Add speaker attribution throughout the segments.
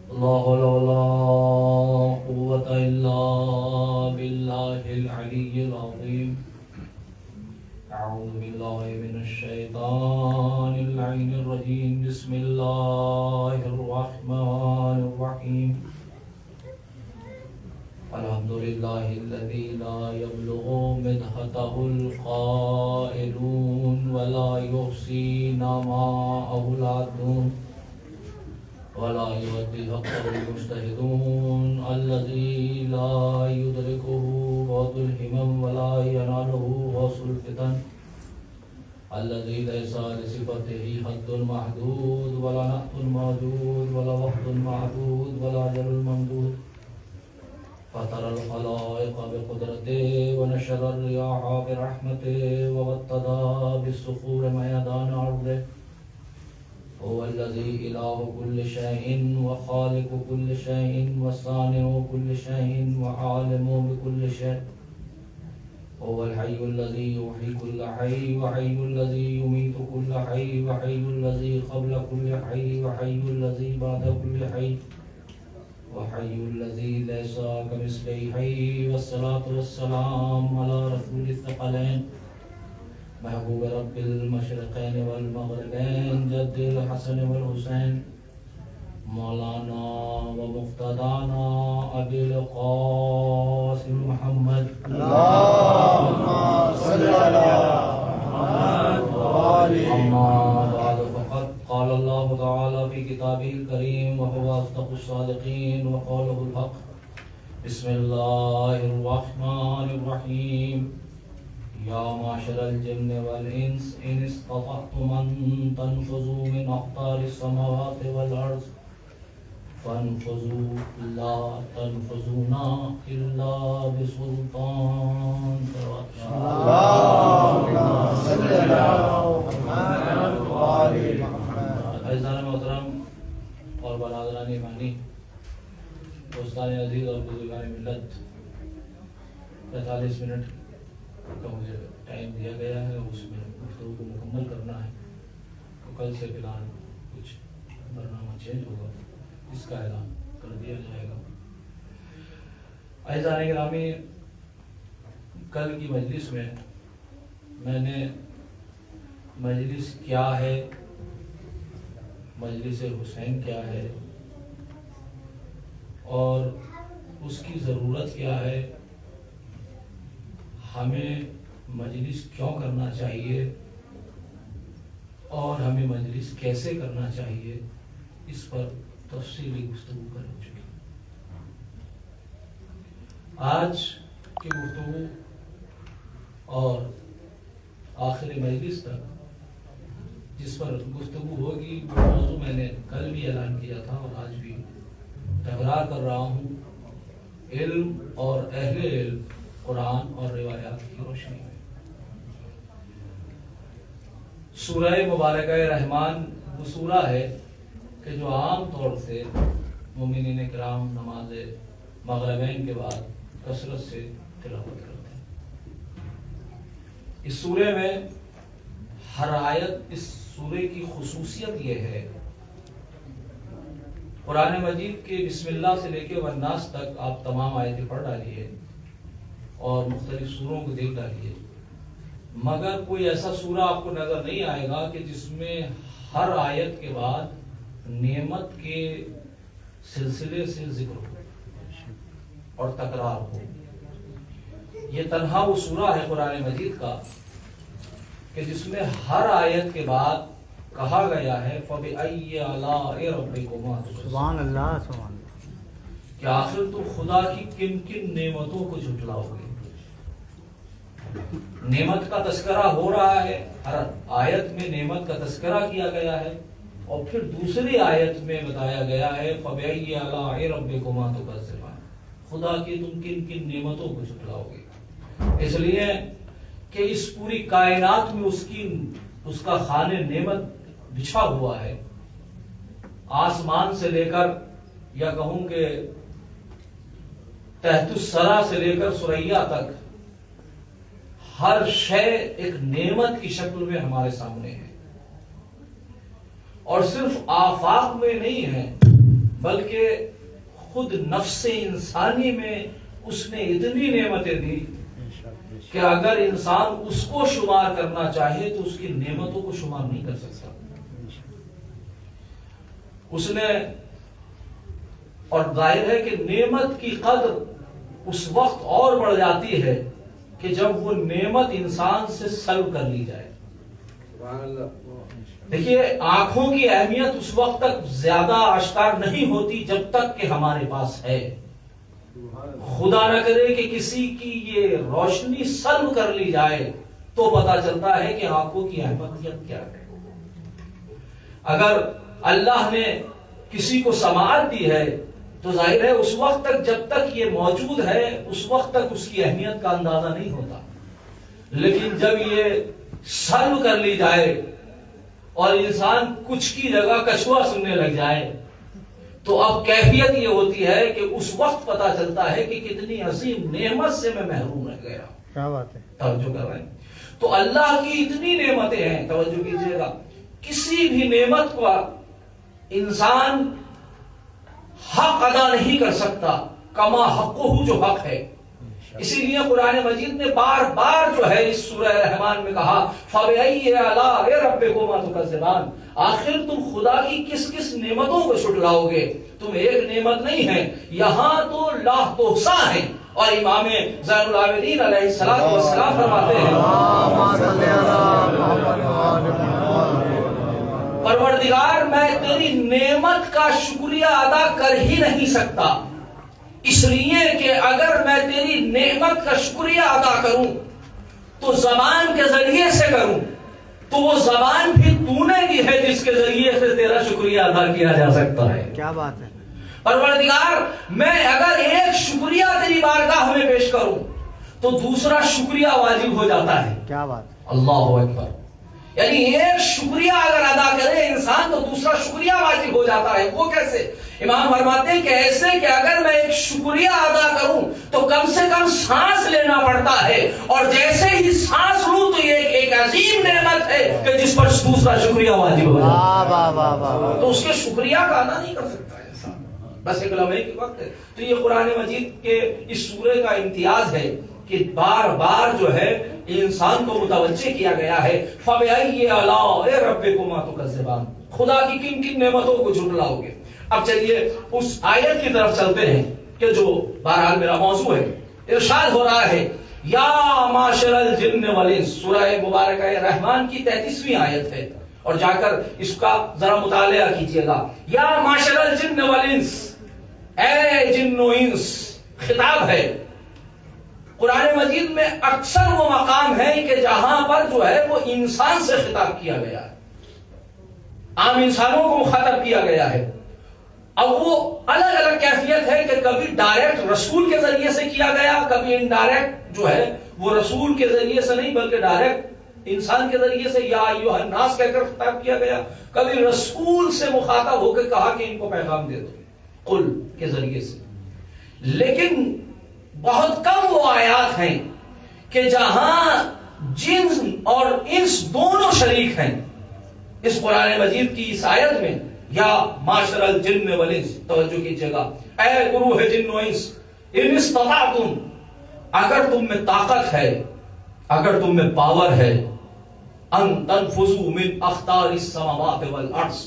Speaker 1: لا حول ولا قوة إلا بالله العلي العظيم. أعوذ بالله من الشيطان اللعين الرجيم. بسم الله الرحمن الرحيم. الحمد لله الذي لا يبلغ مدحته القائلون ولا يحصي نعماءه العادون ولا يؤدي حقه المجتهدون الذي لا يدركه بعض الهمم ولا يناله غوث الفتن الذي ليس لصفته حد محدود ولا نعت موجود ولا وقت معدود ولا أجل ممدود. فطر الخلائق بقدرته ونشر الرياح برحمته وابتدى بالصخور ميدان أرضه. هو الذي إله كل شيء وخالق كل شيء وصانع كل شيء وعالم بكل شيء. هو الحي الذي يحيي كل حي وحي الذي يميت كل حي وحي الذي قبل كل حي وحي الذي بعد كل حي وحي الذي ليس كمثله حي. والصلاة والسلام على رسول الثقلين محبوب رب المشرقين والمغربين جد الحسن والحسين مولانا ومقتدانا أبي القاسم محمد.
Speaker 2: اللهم صل على محمد وآل
Speaker 1: أما بعد فقد قال الله تعالى في كتابه الكريم وهو أصدق الصادقين وقوله الحق. بسم الله الرحمن الرحيم. يا معشر الجن والإنس إن استطعتم أن تنفذوا من أقطار السماوات والأرض فانفذوا لا تنفذون إلا بسلطان.
Speaker 2: اللهم صل على محمد وآل محمد.
Speaker 1: عزیزان محترم اور برادران ایمانی، دوستان عزیز اور بزرگان ملت، 45 منٹ کا مجھے ٹائم دیا گیا ہے، اس میں گفتگو کو مکمل کرنا ہے. تو کل سے پلان کچھ برنامہ چینج ہوگا، اس کا اعلان کر دیا جائے گا. عزیزان گرامی، کل کی مجلس میں نے مجلس کیا ہے، مجلس حسین کیا ہے اور اس کی ضرورت کیا ہے، ہمیں مجلس کیوں کرنا چاہیے اور ہمیں مجلس کیسے کرنا چاہیے، اس پر تفصیلی گفتگو کر چکی. آج کی گفتگو اور آخری مجلس تک جس پر گفتگو ہوگی وہ موضوع میں نے کل بھی اعلان کیا تھا اور آج بھی تکرار کر رہا ہوں: علم اور اہل علم قرآن اور روایات کی روشنی میں. سورہ مبارکہ رحمان وہ سورہ ہے کہ جو عام طور سے مومنین کرام نماز مغربین کے بعد کثرت سے تلاوت کرتے ہیں. اس سورہ میں ہر آیت، اس سورہ کی خصوصیت یہ ہے، قرآن مجید کے بسم اللہ سے لے کے والناس تک آپ تمام آیتیں پڑھ ڈالیے اور مختلف سوروں کو دیکھ ڈالیے، مگر کوئی ایسا سورہ آپ کو نظر نہیں آئے گا کہ جس میں ہر آیت کے بعد نعمت کے سلسلے سے ذکر ہو اور تکرار ہو. یہ تنہا وہ سورہ ہے قرآن مجید کا کہ جس میں ہر آیت کے بعد کہا گیا ہے فَبِأَيِّ آلَاءِ رَبِّكُمَا تُكَذِّبَانِ.
Speaker 2: سبحان اللہ سبحان اللہ.
Speaker 1: کہ آخر تم خدا کی کن کن نعمتوں کو جھٹلاؤ گے. نعمت کا تذکرہ ہو رہا ہے، ہر آیت میں نعمت کا تذکرہ کیا گیا ہے اور پھر دوسری آیت میں بتایا گیا ہے فَبِأَيِّ آلَاءِ رَبِّكُمَا تُكَذِّبَانِ. خدا کی تم کن کن نعمتوں کو جھٹلاؤ گے. اس لیے کہ اس پوری کائنات میں اس کا خانہ نعمت بچھا ہوا ہے. آسمان سے لے کر، یا کہوں کہ تحت الثری سے لے کر ثریا تک ہر شے ایک نعمت کی شکل میں ہمارے سامنے ہے. اور صرف آفاق میں نہیں ہے بلکہ خود نفس انسانی میں اس نے اتنی نعمتیں دی کہ اگر انسان اس کو شمار کرنا چاہے تو اس کی نعمتوں کو شمار نہیں کر سکتا. اس نے، اور ظاہر ہے کہ نعمت کی قدر اس وقت اور بڑھ جاتی ہے کہ جب وہ نعمت انسان سے سلب کر لی جائے. دیکھیے، آنکھوں کی اہمیت اس وقت تک زیادہ آشکار نہیں ہوتی جب تک کہ ہمارے پاس ہے. خدا نہ کرے کہ کسی کی یہ روشنی سلب کر لی جائے تو پتا چلتا ہے کہ آنکھوں کی اہمیت کیا ہے. اگر اللہ نے کسی کو سماعت دی ہے تو ظاہر ہے اس وقت تک جب تک یہ موجود ہے اس وقت تک اس کی اہمیت کا اندازہ نہیں ہوتا. لیکن جب یہ سلب کر لی جائے اور انسان کچھ کی جگہ کچھوا سننے لگ جائے تو اب کیفیت یہ ہوتی ہے کہ اس وقت پتا چلتا ہے کہ کتنی عظیم نعمت سے میں محروم رہ گیا.
Speaker 2: کیا بات ہے.
Speaker 1: توجہ کر رہے ہیں. تو اللہ کی اتنی نعمتیں ہیں، توجہ کیجئے گا، کسی بھی نعمت کو انسان حق ادا نہیں کر سکتا کما حقہ، جو حق ہے. اسی لیے قرآن مجید نے بار بار جو ہے اس سورہ رحمان میں کہا فَبِأَيِّ آلَاءِ رَبِّكُمَا تُكَذِّبَانِ، آخر تم خدا کی کس کس نعمتوں کو چھٹلاؤ گے. تم ایک نعمت نہیں ہے، یہاں تو لاہ تحصیٰ ہیں. اور امام زین العابدین علیہ السلام فرماتے ہیں پروردگار میں تیری نعمت کا شکریہ ادا کر ہی نہیں سکتا، اس لیے کہ اگر میں تیری نعمت کا شکریہ ادا کروں تو زبان کے ذریعے سے کروں تو وہ زبان بھی تو نے دی ہے جس کے ذریعے سے تیرا شکریہ ادا کیا جا سکتا ہے.
Speaker 2: کیا بات ہے.
Speaker 1: پروردگار میں اگر ایک شکریہ تیری بارگاہ میں پیش کروں تو دوسرا شکریہ واجب ہو جاتا ہے.
Speaker 2: کیا بات.
Speaker 1: اللہ اکبر. یعنی ایک شکریہ اگر ادا کرے انسان تو دوسرا شکریہ واجب ہو جاتا ہے. وہ کیسے؟ امام فرماتے ہیں کہ ایسے کہ اگر میں ایک شکریہ ادا کروں تو کم سے کم سانس لینا پڑتا ہے، اور جیسے ہی سانس لوں تو یہ ایک عظیم نعمت ہے کہ جس پر دوسرا شکریہ واجب ہو جاتا ہے. تو اس کے شکریہ کا ادا نہیں کر سکتا انسان، بس ایک لمحے کے وقت ہے. تو یہ قرآن مجید کے اس سورے کا امتیاز ہے کہ بار بار جو ہے انسان کو متوجہ کیا گیا ہے فَبِأَيِّ آلَاءِ رَبِّكُمَا تُكَذِّبَانِ، خدا کی کن کن نعمتوں کو جھٹلاؤ گے. اب چلیے اس آیت کی طرف چلتے ہیں کہ جو بہرحال میرا موضوع ہے. ارشاد ہو رہا ہے یا معاشر الجن والانس، سورہ مبارکہ رحمان کی 33ویں آیت ہے، اور جا کر اس کا ذرا مطالعہ کیجئے گا. یا معاشر الجن والانس، اے جن و انس، خطاب ہے. قرآن مجید میں اکثر وہ مقام ہے کہ جہاں پر جو ہے وہ انسان سے خطاب کیا گیا ہے، عام انسانوں کو مخاطب کیا گیا ہے. اب وہ الگ الگ کیفیت ہے کہ کبھی ڈائریکٹ رسول کے ذریعے سے کیا گیا، کبھی انڈائریکٹ جو ہے وہ رسول کے ذریعے سے نہیں بلکہ ڈائریکٹ انسان کے ذریعے سے یا ایھا الناس کہہ کر خطاب کیا گیا. کبھی رسول سے مخاطب ہو کے کہا کہ ان کو پیغام دے دو قل کے ذریعے سے. لیکن بہت کم وہ آیات ہیں کہ جہاں جن اور انس دونوں شریک ہیں اس قرآن مجید کی اس آیت میں. یا معاشر الجن والانس، توجہ کیجئے گا، اے گروہ جن و انس، ان استطعتم، اگر تم میں طاقت ہے، اگر تم میں پاور ہے، ان تنفذوا من اقطار السماوات والارض،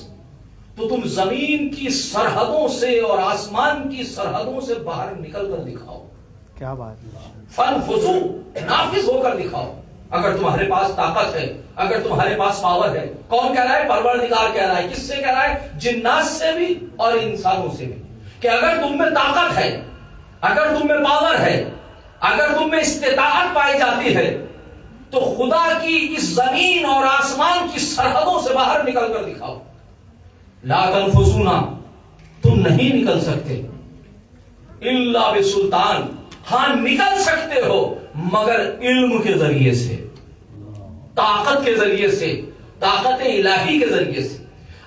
Speaker 1: تو تم زمین کی سرحدوں سے اور آسمان کی سرحدوں سے باہر نکل کر دکھاؤ.
Speaker 2: کیا بات ہے.
Speaker 1: فانفذوا، نافذ ہو کر دکھاؤ. اگر تمہارے پاس طاقت ہے، اگر تمہارے پاس پاور ہے. کون کہہ رہا ہے؟ پروردگار کہہ رہا ہے. کس سے کہہ رہا ہے؟ جنات سے بھی اور انسانوں سے بھی. کہ اگر تم میں طاقت ہے، اگر تم میں پاور ہے، اگر تم میں استطاعت پائی جاتی ہے تو خدا کی اس زمین اور آسمان کی سرحدوں سے باہر نکل کر دکھاؤ. لا تنفذون، تم نہیں نکل سکتے، الا بسلطان، ہاں نکل سکتے ہو مگر علم کے ذریعے سے، طاقت کے ذریعے سے، طاقت الہی کے ذریعے سے.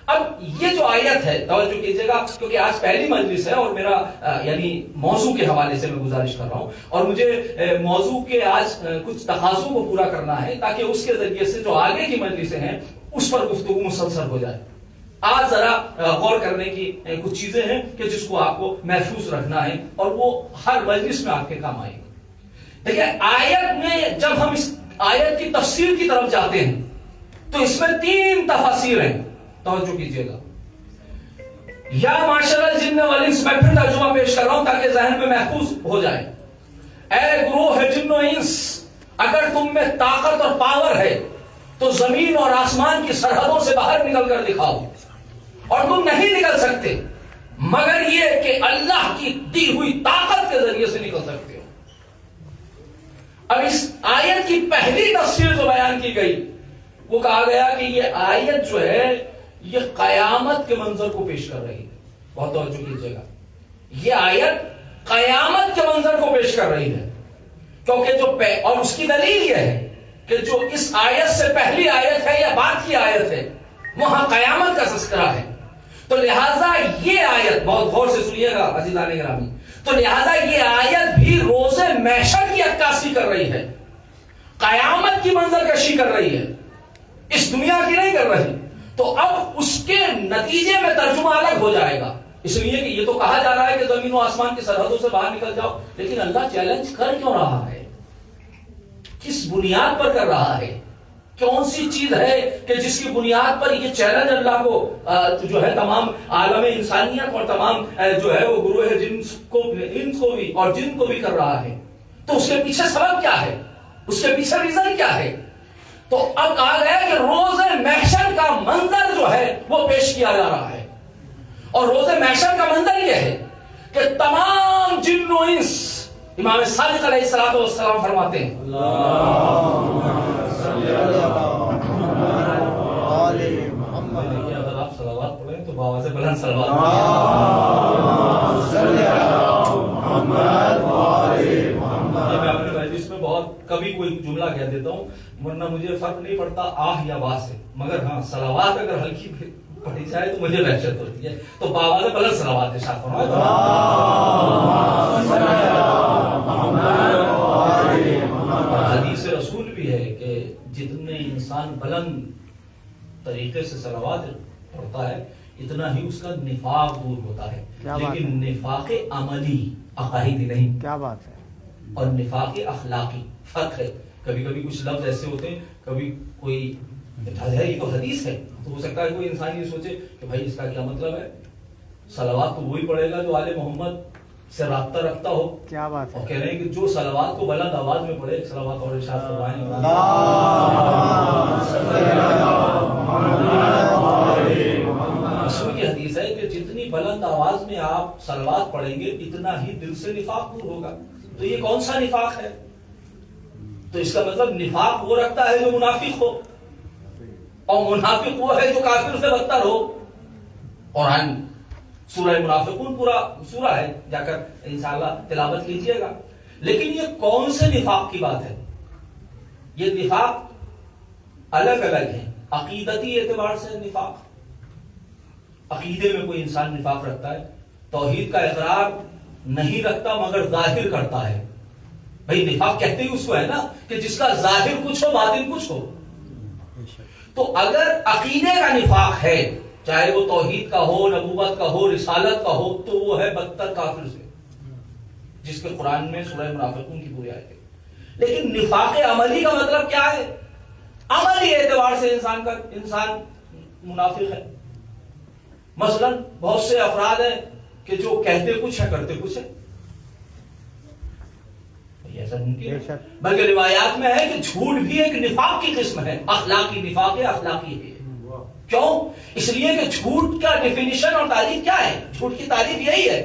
Speaker 1: اب یہ جو آیت ہے توجہ کیجئے گا، کیونکہ آج پہلی مجلس ہے اور میرا یعنی موضوع کے حوالے سے میں گزارش کر رہا ہوں، اور مجھے موضوع کے آج کچھ تقاضوں کو پورا کرنا ہے تاکہ اس کے ذریعے سے جو آگے کی مجلسیں ہیں اس پر گفتگو مسلسل ہو جائے. آج ذرا غور کرنے کی کچھ چیزیں ہیں کہ جس کو آپ کو محفوظ رکھنا ہے اور وہ ہر مجلس میں آپ کے کام آئے گی. دیکھیں آیت میں جب ہم اس آیت کی تفسیر کی طرف جاتے ہیں تو اس میں 3 تفاسیر ہیں, توجہ کیجئے گا. یا معاشر الجن والانس, میں پھر ترجمہ پیش کر رہا ہوں تاکہ ذہن میں محفوظ ہو جائے. اے گروہ جن و انس, اگر تم میں طاقت اور پاور ہے تو زمین اور آسمان کی سرحدوں سے باہر نکل کر دکھاؤ, اور تم نہیں نکل سکتے مگر یہ کہ اللہ کی دی ہوئی طاقت کے ذریعے سے نکل سکتے ہو. اب اس آیت کی پہلی تفسیر جو بیان کی گئی وہ کہا گیا کہ یہ آیت جو ہے یہ قیامت کے منظر کو پیش کر رہی ہے. بہت توجہ کیجیے گا, یہ آیت قیامت کے منظر کو پیش کر رہی ہے, کیونکہ جو اور اس کی دلیل یہ ہے کہ جو اس آیت سے پہلی آیت ہے یا بعد کی آیت ہے وہاں قیامت کا تذکرہ ہے. تو لہذا یہ آیت, بہت غور سے سنیے گا عزیزان گرامی, تو لہذا یہ آیت بھی روز محشر کی عکاسی کر رہی ہے, قیامت کی منظر کشی کر رہی ہے, اس دنیا کی نہیں کر رہی. تو اب اس کے نتیجے میں ترجمہ الگ ہو جائے گا, اس لیے کہ یہ تو کہا جا رہا ہے کہ زمین و آسمان کی سرحدوں سے باہر نکل جاؤ, لیکن اللہ چیلنج کر کیوں رہا ہے, کس بنیاد پر کر رہا ہے, کون سی چیز ہے کہ جس کی بنیاد پر یہ چیلنج اللہ کو جو ہے تمام عالم انسانیت اور تمام جو ہے وہ گروہ جنس کو, انس کو بھی اور جن کو بھی کر رہا ہے. تو اس کے پیچھے سبب کیا ہے, اس کے پیچھے ریزن کیا ہے. تو اب کہا گیا کہ روز محشر کا منظر جو ہے وہ پیش کیا جا رہا ہے, اور روز محشر کا منظر یہ ہے کہ تمام جن و انس, امام صادق علیہ الصلوۃ والسلام فرماتے ہیں اگر آپ صلوات پڑھیں تو بآواز بلند صلوات میں اپنے مجلس میں بہت کبھی کوئی جملہ کہہ دیتا ہوں, ورنہ مجھے فرق نہیں پڑتا آہ یا واہ سے, مگر ہاں صلوات اگر ہلکی پڑھی جائے تو مجھے وحشت ہوتی ہے. تو بآواز بلند صلوات ارشاد فرمائے. حدیث رسول بھی ہے کہ جتنے انسان بلند طریقے سے صلوات پڑھتا ہے اتنا ہی اس کا نفاق دور ہوتا ہے, لیکن نفاق عملی عقائدی نہیں.
Speaker 2: کیا بات ہے.
Speaker 1: اور نفاق اخلاقی فرق ہے. کبھی کبھی کچھ لفظ ایسے ہوتے ہیں, کبھی کوئی یہ تو حدیث ہے, تو ہو سکتا ہے کوئی انسان یہ سوچے کہ بھائی اس کا کیا مطلب ہے, صلوات تو وہی پڑھے گا جو آل محمد سے رابطہ رکھتا ہو. کیا بات ہے. اور کہہ رہے ہیں کہ جو صلوات کو بلند آواز میں پڑھے, صلوات اور ارشاد فرمائیں رسول کی حدیث ہے کہ جتنی بلند آواز میں آپ صلوات پڑھیں گے اتنا ہی دل سے نفاق دور ہوگا. تو یہ کون سا نفاق ہے؟ تو اس کا مطلب نفاق وہ رکھتا ہے جو منافق ہو, اور منافق وہ ہے جو کافر سے بدتر ہو. قرآن سورہ منافقون پورا سورہ ہے, جا کر انشاءاللہ تلاوت کیجئے گا. لیکن یہ کون سے نفاق کی بات ہے؟ یہ نفاق الگ الگ ہیں. عقیدتی اعتبار سے نفاق, عقیدے میں کوئی انسان نفاق رکھتا ہے, توحید کا اقرار نہیں رکھتا مگر ظاہر کرتا ہے. بھائی نفاق کہتے ہی اس کو ہے نا کہ جس کا ظاہر کچھ ہو باطن کچھ ہو. تو اگر عقیدے کا نفاق ہے, چاہے وہ توحید کا ہو, نبوت کا ہو, رسالت کا ہو, تو وہ ہے بدتر کافر سے, جس کے قرآن میں سورہ منافقون کی پوری آیت ہے. لیکن نفاق عملی کا مطلب کیا ہے؟ عملی اعتبار سے انسان منافق ہے. مثلا بہت سے افراد ہیں کہ جو کہتے کچھ ہے کرتے کچھ ہے. ایسا ممکن ہے, بلکہ روایات میں ہے کہ جھوٹ بھی ایک نفاق کی قسم ہے, اخلاقی نفاق ہے, اخلاقی ہے. کیوں؟ اس لیے کہ جھوٹ کا ڈیفینیشن اور تعریف کیا ہے؟ جھوٹ کی تعریف یہی ہے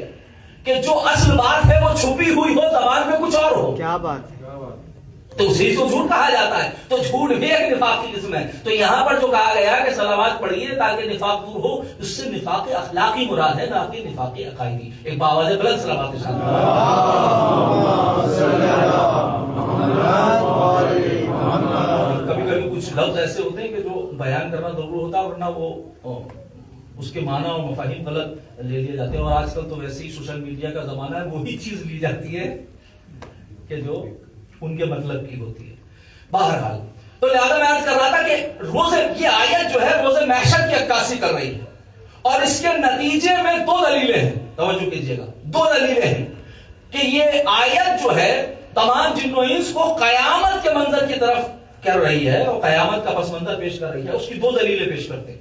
Speaker 1: کہ جو اصل بات ہے وہ چھپی ہوئی ہو, زبان میں کچھ اور ہو. کیا بات ہے. تو اسی کو جھوٹ کہا جاتا ہے. تو جھوٹ بھی ایک نفاق کی قسم ہے. تو یہاں پر جو کہا گیا کہ صلوات پڑھیے تاکہ نفاق دور ہو, اس سے نفاق اخلاقی مراد ہے, نہ کہ نفاق عقائدی. ایک باواز بلند صلوات کے ساتھ کبھی کبھی کچھ لفظ ایسے ہوتے ہیں کہ جو بیان کرنا ضرور ہوتا ہے, ورنہ وہ اس کے معنی اور مفاہیم غلط لے لیے جاتے ہیں. اور آج کل تو ویسے ہی سوشل میڈیا کا زمانہ ہے, وہی چیز لی جاتی ہے کہ جو ان کے مطلب کی ہوتی ہے. بہرحال تو لہذا میں عرض کر رہا تھا کہ روز یہ آیت جو ہے روز محشر کی عکاسی کر رہی ہے. اور اس کے نتیجے میں دو دلیلیں ہیں، توجہ کیجئے گا، دو دلیلیں ہیں کہ یہ آیت جو ہے تمام جن و انس کو قیامت کے منظر کی طرف کر رہی ہے اور قیامت کا پس منظر پیش کر رہی ہے۔ اس کی دو دلیلیں پیش کرتے ہیں۔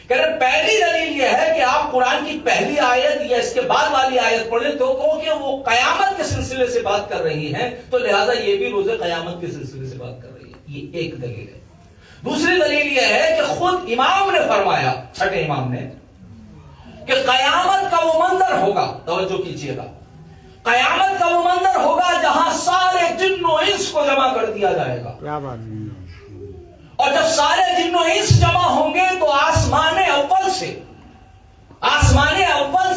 Speaker 1: کہہ رہے پہلی دلیل یہ ہے کہ آپ قرآن کی پہلی آیت یا اس کے بعد والی آیت پڑھ لیں تو کہ وہ قیامت کے سلسلے سے بات کر رہی ہیں، تو لہذا یہ بھی روز قیامت کے سلسلے سے بات کر رہی ہے۔ یہ ایک دلیل ہے۔ دوسری دلیل یہ ہے کہ خود امام نے فرمایا، چھٹے امام نے، کہ قیامت کا وہ منظر ہوگا، توجہ کیجئے گا، قیامت کا وہ منظر ہوگا جہاں سارے جن و انس کو جمع کر دیا جائے گا۔
Speaker 2: کیا بات ہے؟
Speaker 1: اور جب سارے جن و انس جمع ہوں گے تو آسمان اول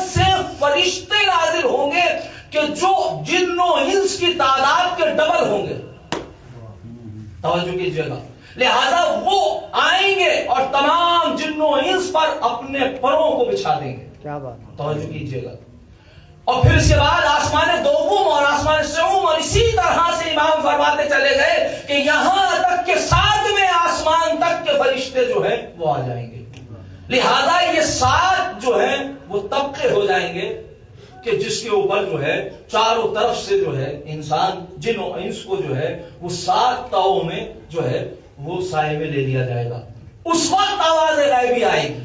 Speaker 1: سے فرشتے نازل ہوں گے کہ جو جن و انس کی تعداد کے ڈبل ہوں گے، توجہ کیجئے گا۔ لہذا وہ آئیں گے اور تمام جن و انس پر اپنے پروں کو بچھا دیں گے۔
Speaker 2: کیا بات ہے؟
Speaker 1: توجہ کیجئے گا۔ اور پھر اس کے بعد آسمان دوم اور آسمان سوم، اور اسی طرح سے امام فرماتے چلے گئے کہ یہاں تک کہ ساتویں آسمان تک کے فرشتے جو ہیں وہ آ جائیں گے۔ لہذا یہ سات جو ہیں وہ طبقے ہو جائیں گے کہ جس کے اوپر جو ہے چاروں طرف سے جو ہے انسان جن و انس کو جو ہے وہ سات تاؤں میں جو ہے وہ سائے میں لے لیا جائے گا۔ اس وقت آواز غیبی آئے گی،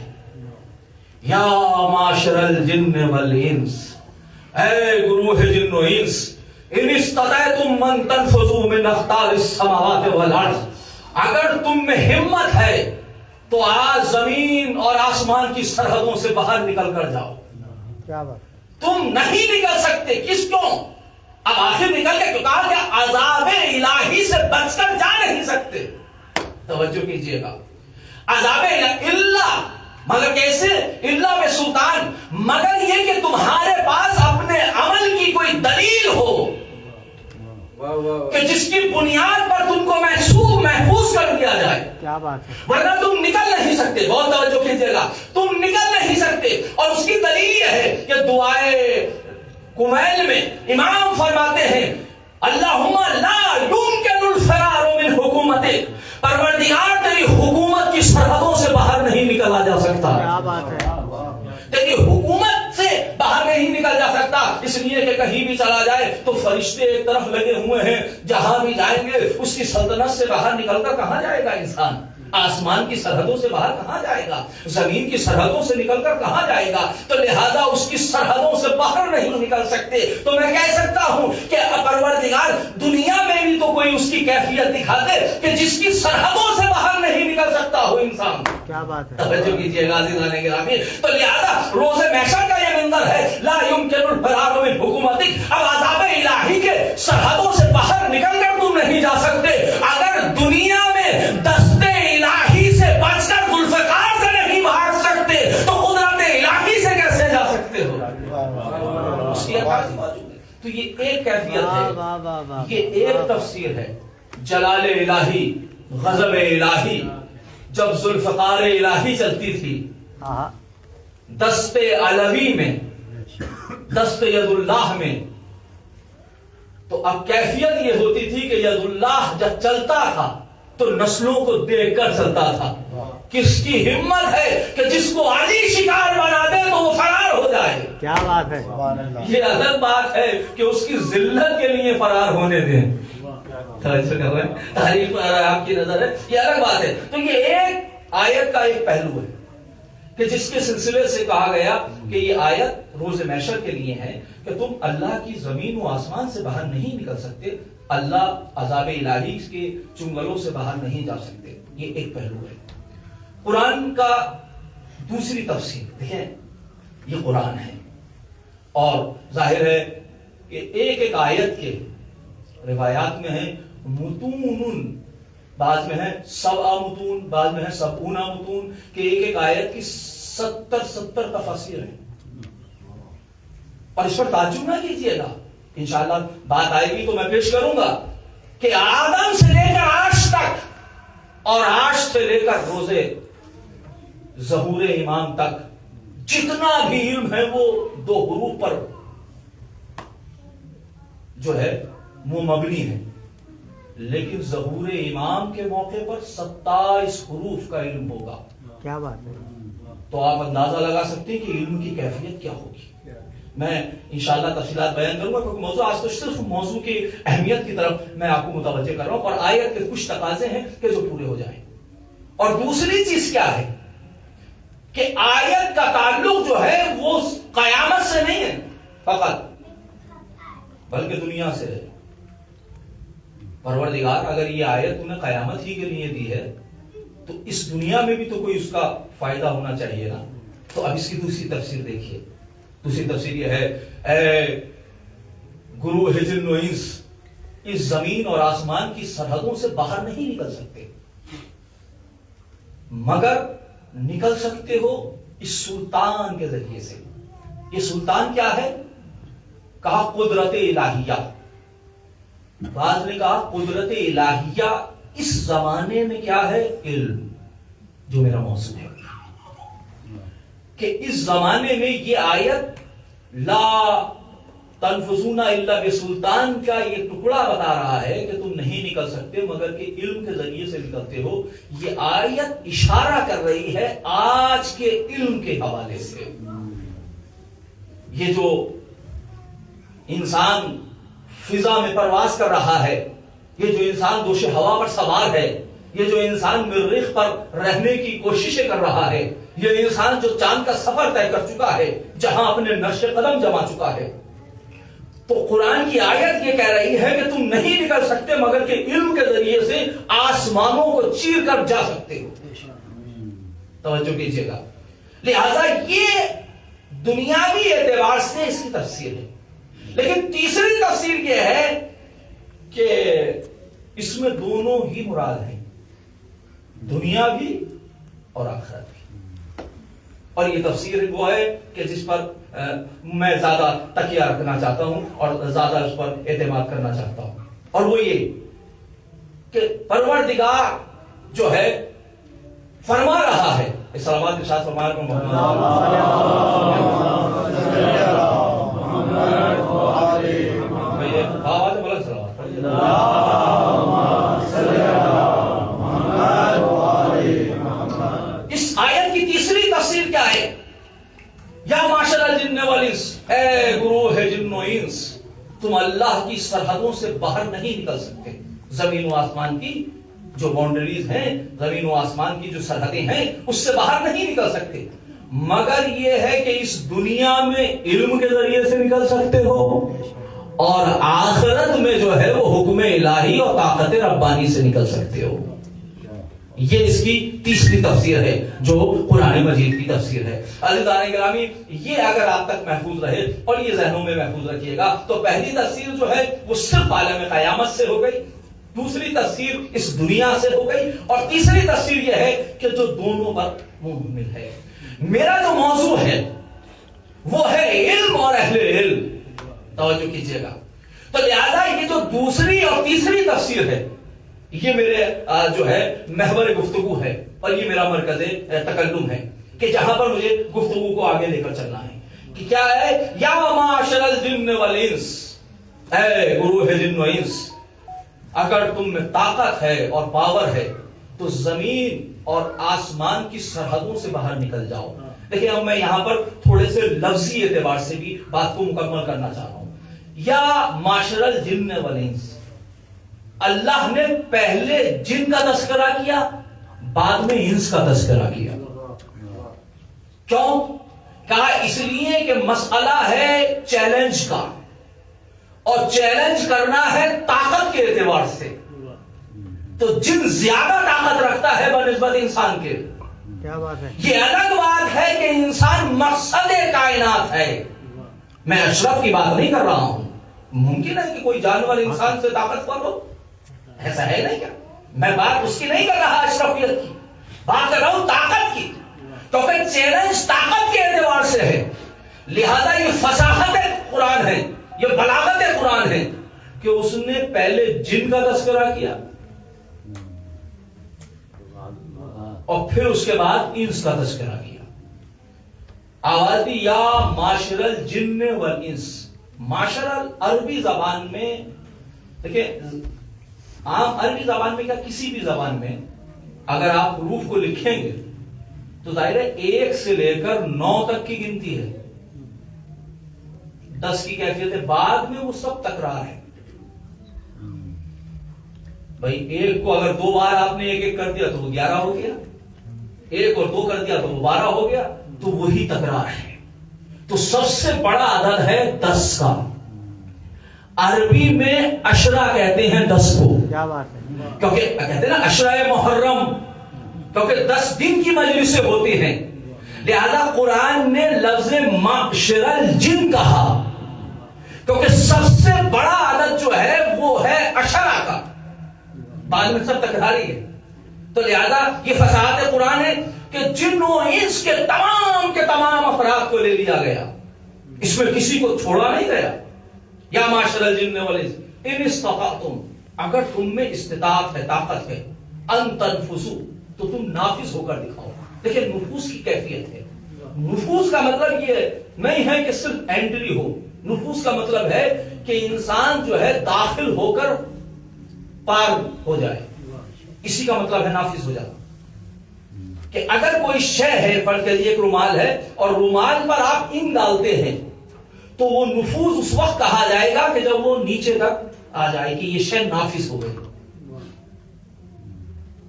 Speaker 1: یا معاشر الجن والانس، اے گروہ جن و انس، ان استطعتم من تنفذوا من اقطار السماوات والارض، اگر تم میں ہمت ہے تو آج زمین اور آسمان کی سرحدوں سے باہر نکل کر جاؤ۔
Speaker 2: کیا بات؟
Speaker 1: تم نہیں نکل سکتے، کس کیوں؟ اب آخر نکل کے کہا کہ عذاب الہی سے بچ کر جا نہیں سکتے۔ توجہ کیجئے گا، عذاب الہی اللہ، مگر کیسے؟ اللہ میں سلطان، مگر یہ کہ تمہارے پاس اپنے عمل کی کوئی دلیل ہو کہ جس کی بنیاد پر تم کو محفوظ کر دیا جائے۔
Speaker 2: کیا بات ہے؟
Speaker 1: ورنہ تم نکل نہیں سکتے، بہت توجہ کیجئے گا، تم نکل نہیں سکتے۔ اور اس کی دلیل یہ ہے کہ دعائے کمیل میں امام فرماتے ہیں اللہم لا یمکن الفرار من حکومتک، پروردگار تیری حکومت کی سرحدوں سے باہر نہیں نکلا جا سکتا۔
Speaker 2: کیا بات ہے؟
Speaker 1: تیری حکومت سے باہر نہیں نکل جا سکتا، اس لیے کہ کہیں بھی چلا جائے تو فرشتے ایک طرف لگے ہوئے ہیں، جہاں بھی جائیں گے اس کی سلطنت سے باہر نکل کر کہاں جائے گا انسان؟ آسمان کی سرحدوں سے باہر کہاں جائے گا؟ زمین کی سرحدوں سے نکل کر کہاں جائے گا؟ تو لہذا اس کی سرحدوں سے باہر نہیں نکل سکتے۔ تو میں کہہ سکتا ہوں کہ پروردگار دنیا میں بھی تو کوئی اس کی کیفیت دکھا دے کہ جس کی سرحدوں سے باہر نہیں نکل سکتا ہو انسان۔
Speaker 2: کیا بات ہے؟
Speaker 1: توجہ کیجئے گا عزیزان گرامی، تو لہذا روز محشر کا یہ منظر ہے لا یمکن الفرار من حکومتک، اب عذاب الہی کے سرحدوں سے باہر نکل کر تم نہیں جا سکتے۔ اگر دنیا میں دستے الہی سے بچ کر ذوالفقار سے نہیں بھاگ سکتے تو قدرت الہی سے کیسے جا سکتے ہو؟ اس کی عطا موجود ہے۔ تو یہ ایک کیفیت ہے، یہ ایک تفسیر ہے۔ جلال الہی، غضب الہی، جب ذوالفقار الہی چلتی تھی دست علوی میں، دست ید اللہ میں، تو اب کیفیت یہ ہوتی تھی کہ ید اللہ جب چلتا تھا تو نسلوں کو دیکھ کر چلتا تھا۔ کس کی ہمت ہے کہ جس کو علی شکار بنا دے تو وہ فرار ہو جائے؟ کیا بات ہے؟ یہ الگ بات ہے کہ اس کی ذلت کے لیے فرار ہونے دیں۔ تعریف پر آپ کی نظر ہے، یہ الگ بات ہے۔ تو یہ ایک آیت کا ایک پہلو ہے کہ جس کے سلسلے سے کہا گیا کہ یہ آیت روز محشر کے لیے ہے کہ تم اللہ کی زمین و آسمان سے باہر نہیں نکل سکتے، اللہ عذاب الہی کے چنگلوں سے باہر نہیں جا سکتے۔ یہ ایک پہلو ہے۔ قرآن کا دوسری تفسیر دیکھیں، یہ قرآن ہے اور ظاہر ہے کہ ایک ایک آیت کے روایات میں ہیں متون، بعض میں ہے 7 متون، بعض میں ہے 70 متون، کہ ایک ایک آیت کی 70 تفاسیر ہیں۔ اور اس پر تعجب نہ کیجئے گا، انشاءاللہ بات آئے گی تو میں پیش کروں گا کہ آدم سے لے کر آج تک اور آج سے لے کر روزے ظہور امام تک جتنا بھی علم ہے وہ 2 حروف پر جو ہے وہ مبنی ہے، لیکن ظہور امام کے موقع پر 27 حروف کا علم ہوگا۔
Speaker 2: کیا بات ہے؟
Speaker 1: تو آپ اندازہ لگا سکتے ہیں کہ علم کی کیفیت کیا ہوگی. میں انشاءاللہ تفصیلات بیان کروں گا کیونکہ موضوع آج تو صرف موضوع کی اہمیت کی طرف میں آپ کو متوجہ کر رہا ہوں اور آیت کے کچھ تقاضے ہیں کہ جو پورے ہو جائیں. اور دوسری چیز کیا ہے کہ آیت کا تعلق جو ہے وہ قیامت سے نہیں ہے فقط بلکہ دنیا سے ہے. پروردگار اگر یہ آیت تمہیں قیامت ہی کے لیے دی ہے تو اس دنیا میں بھی تو کوئی اس کا فائدہ ہونا چاہیے نا. تو اب اس کی دوسری تفسیر دیکھیے. دوسری تفسیر یہ ہے اے گروہ جن و انس اس زمین اور آسمان کی سرحدوں سے باہر نہیں نکل سکتے مگر نکل سکتے ہو اس سلطان کے ذریعے سے. یہ سلطان کیا ہے؟ کہا قدرت الہیہ. بعض نے کہا قدرت الہیہ اس زمانے میں کیا ہے؟ علم، جو میرا موضوع ہے کہ اس زمانے میں یہ آیت لا تنفذون الا بسلطان کا یہ ٹکڑا بتا رہا ہے کہ تم نہیں نکل سکتے مگر کہ علم کے ذریعے سے نکلتے ہو. یہ آیت اشارہ کر رہی ہے آج کے علم کے حوالے سے. یہ جو انسان فضا میں پرواز کر رہا ہے، یہ جو انسان دوش ہوا پر سوار ہے، یہ جو انسان مریخ پر رہنے کی کوششیں کر رہا ہے، یہ انسان جو چاند کا سفر طے کر چکا ہے، جہاں اپنے نقش قدم جما چکا ہے، تو قرآن کی آیت یہ کہہ رہی ہے کہ تم نہیں نکل سکتے مگر کہ علم کے ذریعے سے آسمانوں کو چیر کر جا سکتے ہو. توجہ کیجیے گا. لہذا یہ دنیاوی اعتبار سے اس کی تفسیر ہے. لیکن تیسری تفسیر یہ ہے کہ اس میں دونوں ہی مراد ہیں، دنیا بھی اور آخرت بھی. اور یہ تفسیر وہ ہے کہ جس پر میں زیادہ تکیہ رکھنا چاہتا ہوں اور زیادہ اس پر اعتماد کرنا چاہتا ہوں. اور وہ یہ کہ پروردگار جو ہے فرما رہا ہے اسلامات کے ساتھ فرما رہا اس آیت کی تیسری تفسیر کیا ہے؟ یا معاشر الجن والانس، اے گروہ جن و انس، تم اللہ کی سرحدوں سے باہر نہیں نکل سکتے. زمین و آسمان کی جو باؤنڈریز ہیں، زمین و آسمان کی جو سرحدیں ہیں، اس سے باہر نہیں نکل سکتے مگر یہ ہے کہ اس دنیا میں علم کے ذریعے سے نکل سکتے ہو اور آخرت میں جو ہے وہ حکم الہی اور طاقت ربانی سے نکل سکتے ہو. یہ اس کی تیسری تفسیر ہے جو قرآن مجید کی تفسیر ہے. عزیزان گرامی، یہ اگر آپ تک محفوظ رہے اور یہ ذہنوں میں محفوظ رکھیے گا تو پہلی تفسیر جو ہے وہ صرف عالم قیامت سے ہو گئی، دوسری تفسیر اس دنیا سے ہو گئی اور تیسری تفسیر یہ ہے کہ جو دونوں پر مشتمل ہے. میرا جو موضوع ہے وہ ہے علم اور اہل علم. توجہ کیجیے گا. تو لہذا یہ جو دوسری اور تیسری تفسیر ہے یہ میرے جو ہے محور گفتگو ہے اور یہ میرا مرکز تکلم ہے کہ جہاں پر مجھے گفتگو کو آگے لے کر چلنا ہے کہ کیا ہے؟ یا معاشر الجن والانس، اے گروہ جن و انس، اگر تم میں طاقت ہے اور پاور ہے تو زمین اور آسمان کی سرحدوں سے باہر نکل جاؤ. دیکھیں اب میں یہاں پر تھوڑے سے لفظی اعتبار سے بھی بات کو مکمل کرنا چاہ رہا ہوں. یا معاشر الجن والانس، اللہ نے پہلے جن کا تذکرہ کیا، بعد میں انس کا تذکرہ کیا. کیوں؟ کہا اس لیے کہ مسئلہ ہے چیلنج کا اور چیلنج کرنا ہے طاقت کے اعتبار سے. تو جن زیادہ طاقت رکھتا ہے بنسبت انسان کے.
Speaker 2: کیا بات ہے؟ یہ
Speaker 1: الگ بات ہے کہ انسان مقصد کائنات ہے. میں اشرف کی بات نہیں کر رہا ہوں. ممکن ہے کہ کوئی جانور انسان سے طاقتور ہو، ایسا ہے نہیں کیا؟ میں بات اس کی نہیں کر رہا اشرفیت کی، بات کر رہا ہوں طاقت کی. کیونکہ چیلنج طاقت کے اعتبار سے ہے. لہذا یہ فصاحت قرآن ہے، یہ بلاغت قرآن ہے کہ اس نے پہلے جن کا تذکرہ کیا اور پھر اس کے بعد انس کا تذکرہ کیا. آواز دی یا معاشر الجن والانس. معاشر عربی زبان میں دیکھیں، عام عربی زبان میں کیا کسی بھی زبان میں اگر آپ حروف کو لکھیں گے تو ظاہر ہے 1 سے لے کر 9 تک کی گنتی ہے، 10 کی کیفیت ہے، بعد میں وہ سب تکرار ہے. بھائی 1 کو اگر 2 بار آپ نے 1 کر دیا تو وہ 11 ہو گیا، 1 اور 2 کر دیا تو وہ 12 ہو گیا، تو وہی تکرار ہے. تو سب سے بڑا عدد ہے 10 کا. عربی میں عشرہ کہتے ہیں 10 کو،
Speaker 2: کیا بات ہے.
Speaker 1: کیونکہ کہتے ہیں نا عشرہ محرم، کیونکہ 10 دن کی مجلسیں ہوتی ہیں، لہذا قرآن نے لفظ معشر الجن کہا، کیونکہ سب سے بڑا عدد جو ہے وہ ہے عشرہ کا، بعد میں سب تکراری ہے. تو لہذا یہ فصاحت قرآن ہے کہ جن و انس کے تمام افراد کو لے لیا گیا، اس میں کسی کو چھوڑا نہیں گیا. یا معاشر الجن والانس ان استطعتم، اگر تم میں استطاعت ہے، طاقت ہے، ان تنفذوا، تو تم نافذ ہو کر دکھاؤ. دیکھیں نفوذ کی کیفیت ہے. نفوذ کا مطلب یہ نہیں ہے کہ صرف انٹری ہو، نفوذ کا مطلب ہے کہ انسان جو ہے داخل ہو کر پار ہو جائے، اسی کا مطلب ہے نافذ ہو جانا. کہ اگر کوئی شے ہے، فرض کریے ایک رومال ہے اور رومال پر آپ ان ڈالتے ہیں، تو وہ نفوذ اس وقت کہا جائے گا کہ جب وہ نیچے تک آ جائے کہ یہ شے نافذ ہو گئی.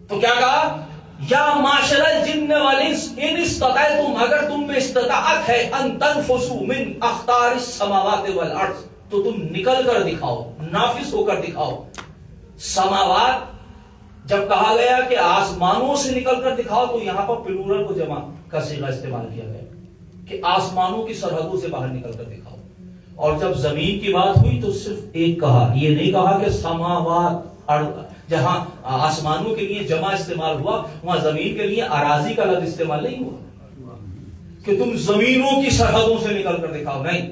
Speaker 1: تو کیا کہا؟ یا معاشر الجن والانس ان استطعتم، اگر تم میں استطاعت ہے، ان تنفذوا من اقطار السماوات والارض، تو تم نکل کر دکھاؤ، نافذ ہو کر دکھاؤ. سماوات جب کہا گیا کہ آسمانوں سے نکل کر دکھاؤ، تو یہاں پر پلورل کو جمع کا صیغہ استعمال کیا گیا کہ آسمانوں کی سرحدوں سے باہر نکل کر دکھاؤ. اور جب زمین کی بات ہوئی تو صرف ایک کہا، یہ نہیں کہا کہ سماوات. جہاں آسمانوں کے لیے جمع استعمال ہوا، وہاں زمین کے لیے اراضی کا لفظ استعمال نہیں ہوا کہ تم زمینوں کی سرحدوں سے نکل کر دکھاؤ. نہیں،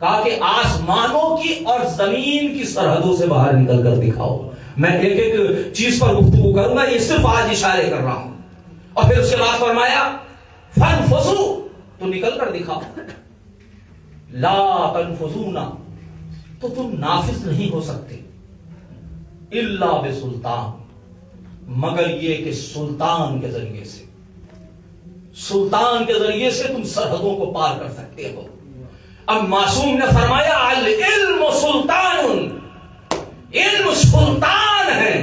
Speaker 1: کہا کہ آسمانوں کی اور زمین کی سرحدوں سے باہر نکل کر دکھاؤ. میں ایک ایک چیز پر گفتگو کروں گا، یہ صرف آج اشارے کر رہا ہوں. اور پھر اس کے بعد فرمایا فانفذوا، تو نکل کر دکھاؤ. لا تنفذون، تو تم نافذ نہیں ہو سکتے، الا بسلطان، مگر یہ کہ سلطان کے ذریعے سے، سلطان کے ذریعے سے تم سرحدوں کو پار کر سکتے ہو. اب معصوم نے فرمایا العلم سلطان، علم سلطان ہے.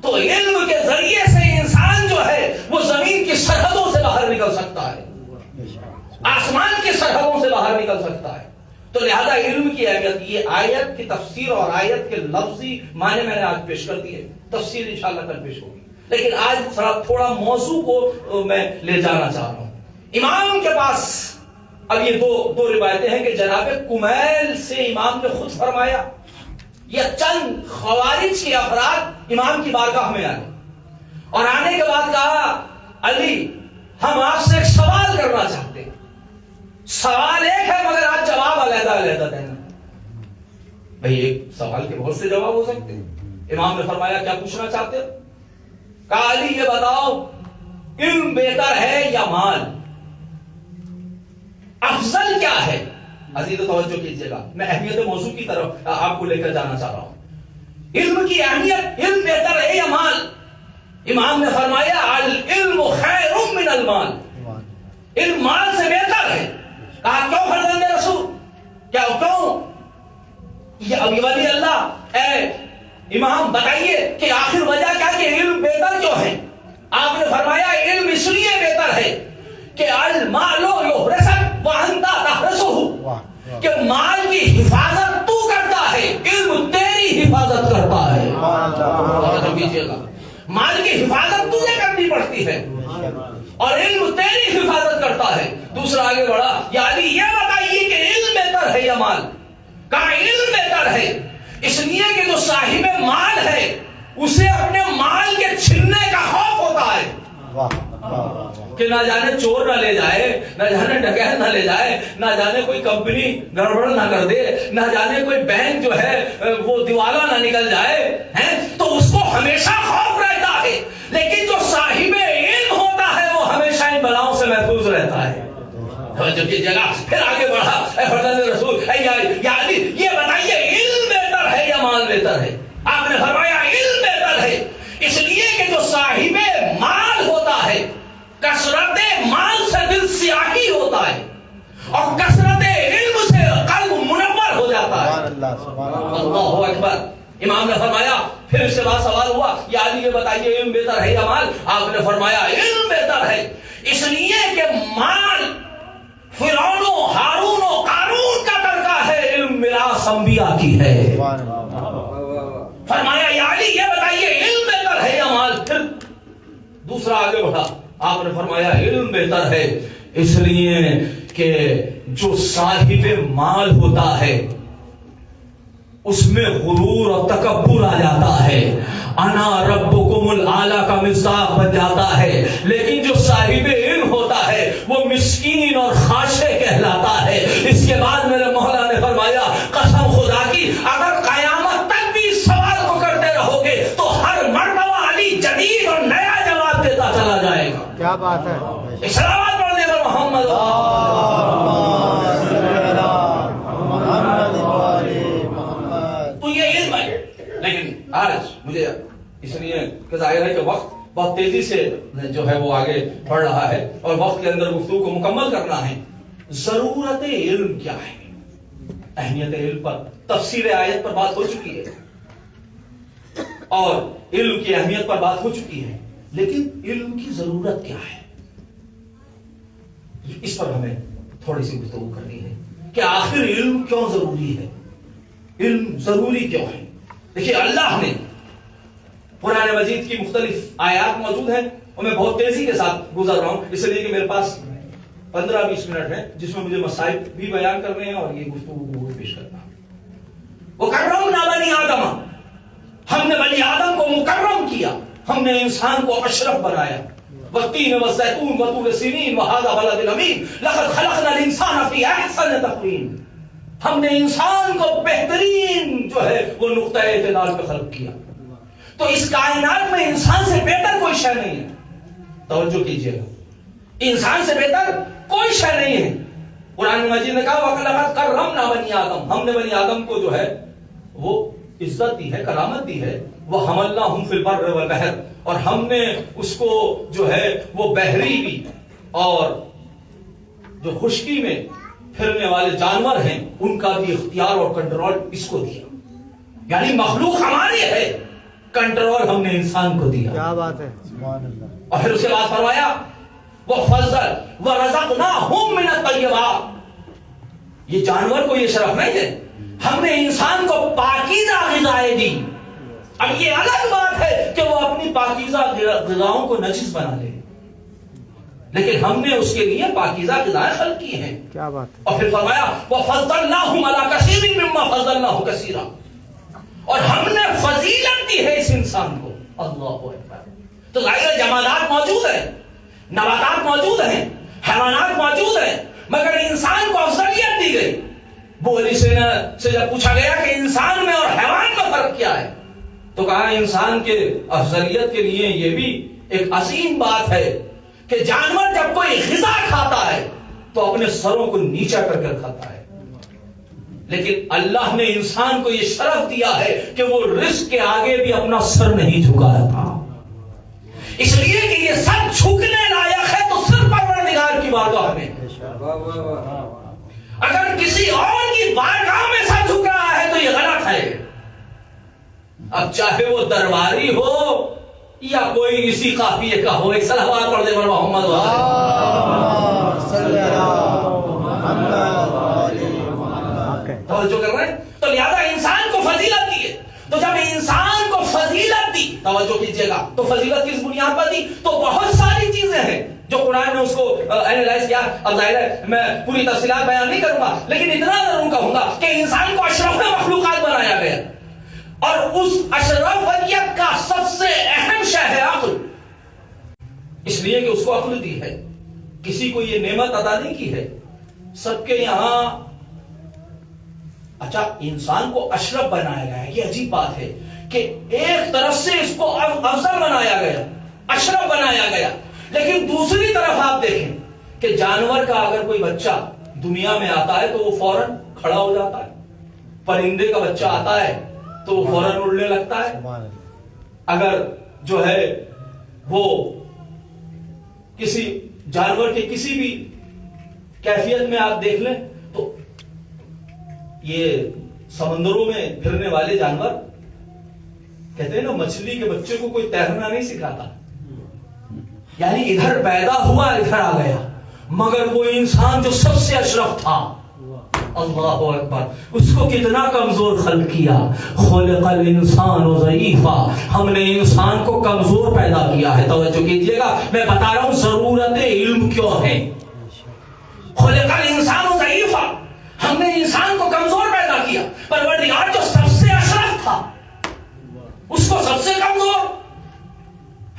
Speaker 1: تو علم کے ذریعے سے انسان جو ہے وہ زمین کی سرحدوں سے باہر نکل سکتا ہے، آسمان کی سرحدوں سے باہر نکل سکتا ہے. تو لہذا علم کی اہمیت، یہ آیت کی تفسیر اور آیت کے لفظی معنی میں نے آج پیش کر دیے، تفسیر انشاءاللہ کل پیش ہوگی. لیکن آج تھوڑا موضوع کو میں لے جانا چاہ رہا ہوں. امام کے پاس اب یہ دو روایتیں ہیں کہ جناب کمیل سے امام نے خود فرمایا، یا چند خوارج کے افراد امام کی بارگاہ میں آئے اور آنے کے بعد کہا علی ہم آپ سے ایک سوال کرنا چاہتے ہیں. سوال ایک ہے مگر آج جواب علیحدہ علیحدہ دینا. بھئی ایک سوال کے بہت سے جواب ہو سکتے ہیں. امام نے فرمایا کیا پوچھنا چاہتے ہو؟ کہا علی یہ بتاؤ علم بہتر ہے یا مال؟ افضل کیا ہے؟ عزیز توجہ کیجیے گا، میں اہمیت موضوع کی طرف آپ کو لے کر جانا چاہ رہا ہوں. علم کی اہمیت، علم بہتر ہے یا مال؟ امام نے فرمایا العلم خیر من المال، علم مال سے بہتر ہے. کہا کیوں فرزند رسول، کیا کیوں؟ یہ ابھی ولی اللہ اے امام بتائیے کہ آخر وجہ کیا کہ علم بہتر کیوں ہے؟ آپ نے فرمایا علم اس لیے بہتر ہے کہ المال یحرسک وانت تحرسہ، کہ مال کی حفاظت تو کرتا ہے، علم تیری حفاظت کرتا ہے. مال کی حفاظت تجھے کرنی پڑتی ہے اور علم تیری حفاظت کرتا ہے. دوسرا آگے بڑھا یا علی یہ بتائیے کہ علم بہتر ہے یا مال؟ کہا علم بہتر ہے، اس لیے کہ جو صاحب مال ہے اسے اپنے مال کے چھننے کا خوف ہوتا ہے کہ نہ جانے چور نہ لے جائے، نہ جانے ڈکیت نہ لے جائے، نہ جانے کوئی کمپنی گڑبڑ نہ کر دے، نہ جانے کوئی بینک جو ہے وہ دیوالا نہ نکل جائے، تو اس کو ہمیشہ خوف رہتا ہے. لیکن جو صاحب علم ہوتا ہے وہ ہمیشہ ان بلاؤں سے محفوظ رہتا ہے. جگہ پھر آگے بڑھا اے فرزند رسول یا علی یہ بتائیے علم بہتر ہے یا مال بہتر ہے؟ آپ نے فرمایا علم بہتر ہے، اس لیے کہ جو صاحب مال ہوتا ہے کثرت مال سے دل سیاہی ہوتا ہے اور کثرت علم سے قلب منور ہو جاتا ہے. اللہ اکبر. امام نے فرمایا, پھر اس کے بعد سوال ہوا, یا علی یہ بتائیے علم بہتر ہے یا مال؟ آپ نے فرمایا علم بہتر ہے, اس لیے کہ مال فرعون و ہارون و قارون کا ترکہ ہے, علم میراث انبیاء کی ہے. فرمایا یا علی یہ بتائیے علم بہتر ہے یا مال؟ پھر دوسرا آگے بڑھا, آپ نے فرمایا علم بہتر ہے, اس لیے کہ جو صاحب مال ہوتا ہے اس میں غرور اور تکبر آ جاتا ہے, انا ربکم الاعلی کا مصداق بن جاتا ہے. لیکن جو صاحب علم ہوتا ہے وہ مسکین اور خاشع کہلاتا ہے. اس کے بعد میرے مولا نے فرمایا قسم خدا کی اگر قیامت تک بھی اس سوال کو کرتے رہو گے تو ہر مرتبہ علی جدید اور نیا جواب دیتا چلا جائے گا.
Speaker 2: کیا بات ہے.
Speaker 1: اسلامات پڑھنے پر محمد تو یہ علم ہے. لیکن آج مجھے اس لیے کہ ظاہر ہے کہ وقت بہت تیزی سے جو ہے وہ آگے بڑھ رہا ہے اور وقت کے اندر گفتگو کو مکمل کرنا ہے. ضرورت علم کیا ہے؟ اہمیت علم پر تفسیر آیت پر بات ہو چکی ہے اور علم کی اہمیت پر بات ہو چکی ہے, لیکن علم کی ضرورت کیا ہے اس پر ہمیں تھوڑی سی گفتگو کرنی ہے کہ آخر علم کیوں ضروری ہے, علم ضروری کیوں ہے. دیکھیے اللہ نے قرآن مجید کی مختلف آیات موجود ہیں اور میں بہت تیزی کے ساتھ گزر رہا ہوں اس لیے کہ میرے پاس 15-20 منٹ ہیں جس میں مجھے مسائل بھی بیان کرنے ہیں اور یہ گفتگو کو بھی پیش کرنا. وہ کرمنا بنی آدم, ہم نے بنی آدم کو مکرم کیا, ہم نے انسان کو اشرف بنایا. والتین والزیتون وطور سینین وہذا بلد الامین لقد خلقنا الانسان فی احسن تقویم. ہم نے انسان کو بہترین جو ہے وہ نقطہ اعتدال پہ خلق کیا. تو اس کائنات میں انسان سے بہتر کوئی شے نہیں ہے. توجہ کیجئے گا, انسان سے بہتر کوئی شے نہیں ہے. قرآن مجید نے کہا وَلَقَدْ كَرَّمْنَا بَنِي آدَم, ہم نے بنی آدم کو جو ہے وہ عزت دی ہے, کرامت دی ہے. وَحَمَلْنَاهُمْ فِي الْبَرِّ وَالْبَحْرِ, اور ہم نے اس کو جو ہے وہ بحری بھی اور جو خشکی میں پھرنے والے جانور ہیں ان کا بھی اختیار اور کنٹرول اس کو دیا. یعنی مخلوق ہماری ہے, کنٹرول ہم نے انسان کو دیا.
Speaker 2: کیا بات ہے.
Speaker 1: اور پھر اس کے بعد فرمایا وَفَضَّلْ وَرَزَقْنَاهُمْ مِنَ الطَّيِّبَاتِ, یہ جانور کو یہ شرف نہیں ہے, ہم نے انسان کو پاکیزہ غذائیں دی. اب یہ الگ بات ہے کہ وہ اپنی پاکیزہ غذاؤں کو نجس بنا لے, لیکن ہم نے اس کے لیے پاکیزہ غذائیں خلق کی ہیں.
Speaker 2: کیا بات ہے.
Speaker 1: اور پھر فرمایا وَفَضَّلْنَاهُمْ عَلَىٰ كَثِيرٍ مِّمَّا فَضَّلْنَاهُ كَثِيرًا, اور ہم نے فضیلت دی ہے اس انسان کو. اللہ اکبر. تو ظاہر جمادات موجود ہیں, نباتات موجود ہیں, حیوانات موجود ہیں, مگر انسان کو افضلیت دی گئی. بولی سے جب پوچھا گیا کہ انسان میں اور حیوان میں فرق کیا ہے تو کہا انسان کے افضلیت کے لیے یہ بھی ایک عظیم بات ہے کہ جانور جب کوئی غذا کھاتا ہے تو اپنے سروں کو نیچا کر کر کھاتا ہے, لیکن اللہ نے انسان کو یہ شرف دیا ہے کہ وہ رزق کے آگے بھی اپنا سر نہیں جھکایا تھا, اس لیے کہ یہ سر جھکنے لائق ہے تو صرف پروردگار کی بارگاہ میں. اگر کسی اور کی بارگاہ میں سر جھک رہا ہے تو یہ غلط ہے. اب چاہے وہ درباری ہو یا کوئی اسی قافیے کا ہو, ایک صلوات پڑھ دے محمد توجہ کر رہے ہیں. تو لہذا انسان کو فضیلت دی ہے, تو جب انسان کو فضیلت دی, توجہ کیجئے گا, تو فضیلت کس بنیاد پر دی؟ تو بہت ساری چیزیں ہیں جو قرآن نے اس کو اینالائز کیا. اب ظاہر ہے میں پوری تفصیلات بیان نہیں کروں گا, لیکن اتنا ضرور کہوں گا کہ انسان کو اشرف مخلوقات بنایا گیا اور اس اشرفیت کا سب سے اہم شے ہے عقل, اس لیے کہ اس کو عقل دی ہے. کسی کو یہ نعمت عطا نہیں کی ہے. سب کے یہاں اچھا انسان کو اشرف بنایا گیا ہے, یہ عجیب بات ہے کہ ایک طرف سے اس کو افضل بنایا گیا, اشرف بنایا گیا, لیکن دوسری طرف آپ دیکھیں کہ جانور کا اگر کوئی بچہ دنیا میں آتا ہے تو وہ فوراً کھڑا ہو جاتا ہے, پرندے کا بچہ آتا ہے تو وہ فوراً اڑنے لگتا ہے. اگر جو ہے وہ کسی جانور کے کسی بھی کیفیت میں آپ دیکھ لیں تو یہ سمندروں میں پھرنے والے جانور کہتے ہیں نا مچھلی کے بچے کو کوئی تیرنا نہیں سکھاتا، یعنی ادھر پیدا ہوا ادھر آ گیا، مگر وہ انسان جو سب سے اشرف تھا، اللہ اکبر، اس کو کتنا کمزور خلق کیا. خلق الانسان ضعیفا، ہم نے انسان کو کمزور پیدا کیا ہے. توجہ کیجئے گا، میں بتا رہا ہوں ضرورت علم کیوں ہے. خلق الانسان ضعیفا، ہم نے انسان کو کمزور پیدا کیا. پروردگار جو سب سے اشرف تھا اس کو سب سے کمزور.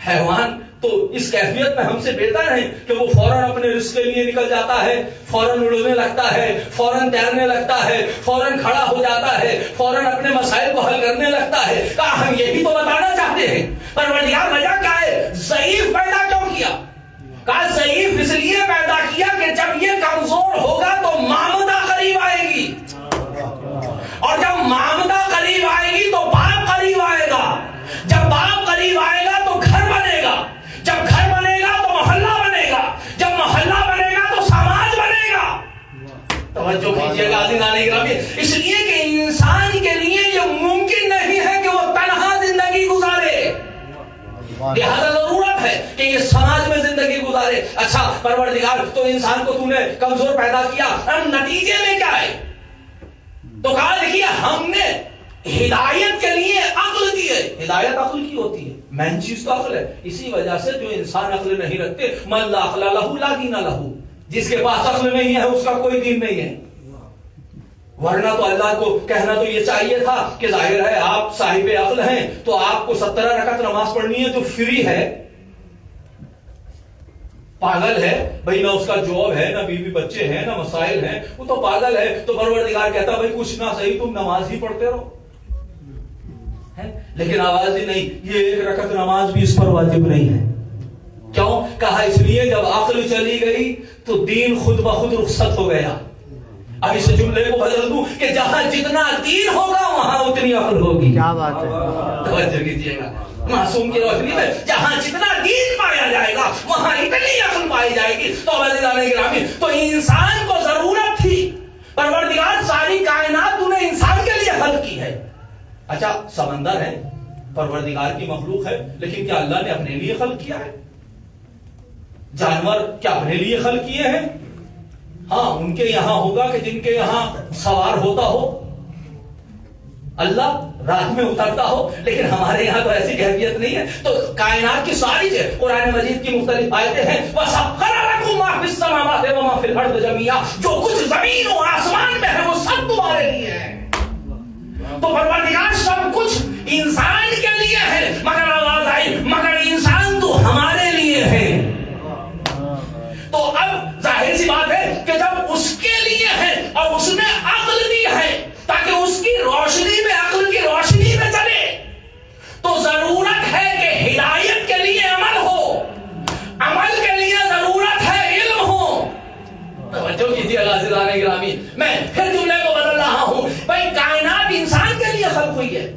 Speaker 1: حیوان تو اس کیفیت میں ہم سے بہتر ہے کہ وہ فوراً اپنے رزق کے لیے نکل جاتا ہے، فوراً اڑنے لگتا ہے، فوراً تیرنے لگتا ہے، فوراً کھڑا ہو جاتا ہے، فوراً اپنے مسائل کو حل کرنے لگتا ہے. کہا ہم یہی تو بتانا چاہتے ہیں. پروردگار وجہ کیا ہے؟ ضعیف پیدا کیوں کیا؟ کہا ضعیف اس لیے پیدا کیا کہ جب یہ کمزور ہوگا تو مامدہ قریب آئے گی، اور جب مامدہ قریب آئے گی تو باپ قریب آئے گا، جب باپ قریب آئے گا تو گھر بنے گا، جب گھر بنے گا تو محلہ بنے گا، جب محلہ بنے گا تو سماج بنے گا. توجہ کیجئے گا عزیزان گرامی، اس لیے کہ انسان کے لیے یہ ممکن نہیں ہے کہ وہ تنہا زندگی گزارے، لہذا ضرورت ہے کہ یہ سماج میں زندگی گزارے. اچھا پروردگار تو انسان کو تو نے کمزور پیدا کیا، اب نتیجے میں کیا ہے؟ تو کہا دیکھیے ہم نے ہدایت کے لیے عقل دی ہے. ہدایت عقل کی ہوتی ہے، مین چیز تو عقل ہے. اسی وجہ سے جو انسان عقل نہیں رکھتے، من لا عقل لہ لا دین لہ، جس کے پاس عقل نہیں ہے اس کا کوئی دین نہیں ہے. ورنہ تو اللہ کو کہنا تو یہ چاہیے تھا کہ ظاہر ہے آپ صاحب عقل ہیں تو آپ کو 17 رکعت نماز پڑھنی ہے جو فری ہے. پاگل ہے بھائی، نہ اس کا جاب ہے، نہ بیوی بچے ہیں، نہ مسائل ہیں، وہ تو پاگل ہے. تو پروردگار کہتا بھائی کچھ نہ صحیح تم نماز ہی پڑھتے رہو. لیکن آواز ہی نہیں، یہ 1 رکعت نماز بھی اس پر واجب نہیں ہے. کیوں؟ کہا اس لیے جب عقل چلی گئی تو دین خود بخود رخصت ہو گیا. اب اس جملے کو بدل دوں کہ جہاں جتنا دین ہوگا وہاں اتنی عقل ہوگی.
Speaker 2: کیا بات ہے،
Speaker 1: توجہ کیجیے گا، معصوم کی روشنی میں جہاں جتنا دین پایا جائے گا وہاں اتنی عقل پائی جائے گی. تو عزیزان گرامی، تو انسان کو ضرورت تھی، پروردگار ساری کائنات تو نے انسان کے لیے خلق کی ہے. اچھا سمندر ہے، پروردگار کی مخلوق ہے، لیکن کیا اللہ نے اپنے لیے خلق کیا ہے؟ جانور کیا اپنے لیے خلق کیے ہیں؟ ہاں ان کے یہاں ہوگا کہ جن کے یہاں سوار ہوتا ہو، اللہ رات میں اترتا ہو، لیکن ہمارے یہاں تو ایسی کیفیت نہیں ہے. تو کائنات کی ساری قرآن مجید کی مختلف آیتیں ہیں، وَسَخَّرَ لَكُم مَّا فِي السَّمَاوَاتِ وَمَا فِي الْأَرْضِ جَمِيعًا، جو کچھ زمین و آسمان میں ہے وہ سب تمہارے لیے ہے. تو پروردگار سب کچھ انسان کے لیے ہے، مگر آواز آئی مگر انسان تو ہمارے لیے ہے. تو اب ظاہر سی بات ہے کہ جب اس کے لیے ہے اور اس نے عقل دی ہے تاکہ اس کی روشنی میں، عقل کی روشنی میں چلے، تو ضرورت ہے کہ ہدایت کے لیے عمل ہو، عمل کے لیے ضرورت ہے علم ہو. توجہ کیجیے عزیزان گرامی، میں پھر جملے کو بدل رہا ہوں. بھائی کائنات انسان کے لیے خلق ہوئی ہے،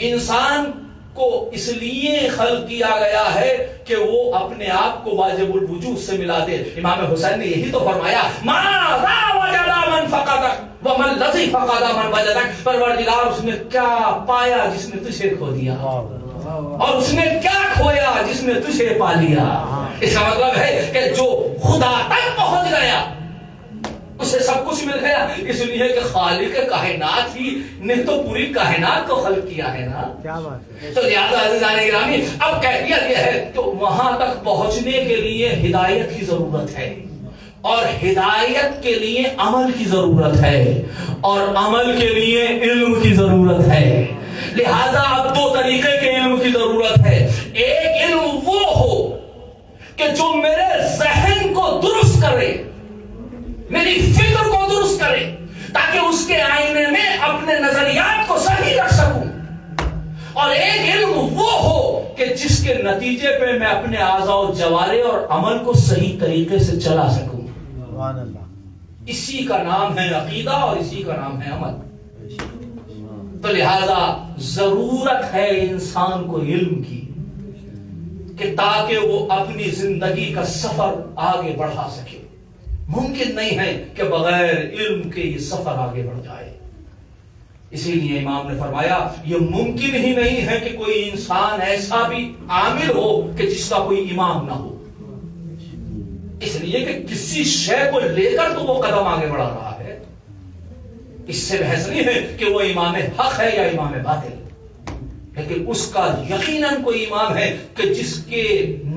Speaker 1: انسان کو اس لیے خلق کیا گیا ہے کہ وہ اپنے آپ کو واجب الوجود سے ملا دے. امام حسین نے یہی تو فرمایا، ماذا وجد من فقدک ومن الذی فقد من وجدک. پروردگار اس نے کیا پایا جس نے تجھے کھو دیا، اور اس نے کیا کھویا جس نے تجھے پا لیا. اس کا مطلب ہے کہ جو خدا تک پہنچ گیا اسے سب کچھ مل گیا، اس لیے کہ خالق کائنات ہی نے تو پوری کائنات کو خلق کیا ہے نا. کیا بات ہے. تو لہذا عزیزان گرامی، اب کیفیت یہ ہے کہ وہاں تک پہنچنے کے لیے ہدایت کی ضرورت ہے، اور ہدایت کے لیے عمل کی ضرورت ہے، اور عمل کے لیے علم کی ضرورت ہے. لہذا اب 2 طریقے کے علم کی ضرورت ہے. ایک علم وہ ہو کہ جو میرے ذہن کو درست کرے، میری فکر کو درست کرے، تاکہ اس کے آئینے میں اپنے نظریات کو صحیح رکھ سکوں. اور ایک علم وہ ہو کہ جس کے نتیجے پہ میں اپنے اعضاء و جوارح اور عمل کو صحیح طریقے سے چلا سکوں. سبحان اللہ. اسی کا نام ہے عقیدہ اور اسی کا نام ہے عمل. تو لہذا ضرورت ہے انسان کو علم کی. کہ تاکہ وہ اپنی زندگی کا سفر آگے بڑھا سکے. ممکن نہیں ہے کہ بغیر علم کے یہ سفر آگے بڑھ جائے. اسی لیے امام نے فرمایا یہ ممکن ہی نہیں ہے کہ کوئی انسان ایسا بھی عامل ہو کہ جس کا کوئی امام نہ ہو. اس لیے کہ کسی شے کو لے کر تو وہ قدم آگے بڑھا رہا ہے. اس سے بحث نہیں ہے کہ وہ امام حق ہے یا امام باطل، لیکن اس کا یقیناً کوئی امام ہے کہ جس کے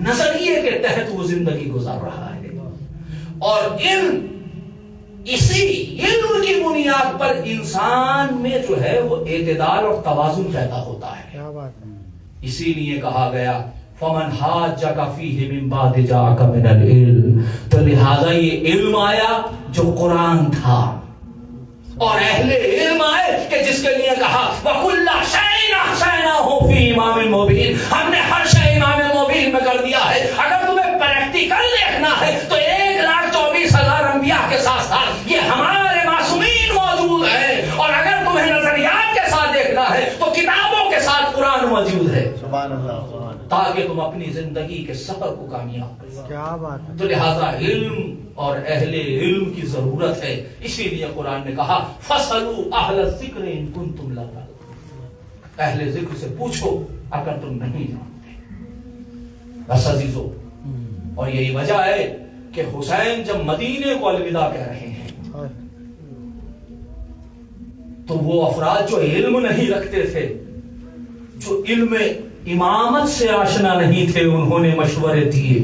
Speaker 1: نظریے کے تحت وہ زندگی گزار رہا ہے. اور اسی علم کی بنیاد پر انسان میں جو ہے وہ اعتدال اور توازن پیدا ہوتا ہے.
Speaker 2: کیا بات ہے.
Speaker 1: اسی لیے کہا گیا فمن حاجک فیہ من بعد جاءک من العلم، تو لہذا یہ علم آیا جو قرآن تھا، اور اہل علم آئے کہ جس کے لیے کہا وَكُلَّ شَيْءٍ أَحْصَيْنَاهُ فِي إِمَامٍ مُبِينٍ، ہم نے ہر شے امام مبین میں کر دیا ہے. اگر تمہیں پریکٹیکل دیکھنا ہے تو 1,24,000 انبیاء کے ساتھ ساتھ یہ ہمارے معصومین موجود ہیں، اور اگر تمہیں نظریات کے ساتھ دیکھنا ہے تو کتابوں کے ساتھ قرآن موجود ہے.
Speaker 2: سبحان اللہ.
Speaker 1: تاکہ تم اپنی زندگی کے سفر کو کامیاب کرو.
Speaker 2: کیا بات ہے.
Speaker 1: تو لہذا علم اور اہل علم کی ضرورت ہے. اسی لیے قرآن نے کہا فَاسْأَلُوا أَهْلَ الذِّكْرِ إِن كُنتُمْ لَا تَعْلَمُونَ، اہل ذکر سے پوچھو اگر تم نہیں جانتے. بس عزیزو، اور یہی وجہ ہے کہ حسین جب مدینے کو الوداع کہہ رہے ہیں تو وہ افراد جو علم نہیں رکھتے تھے، جو علم امامت سے آشنا نہیں تھے، انہوں نے مشورے دیے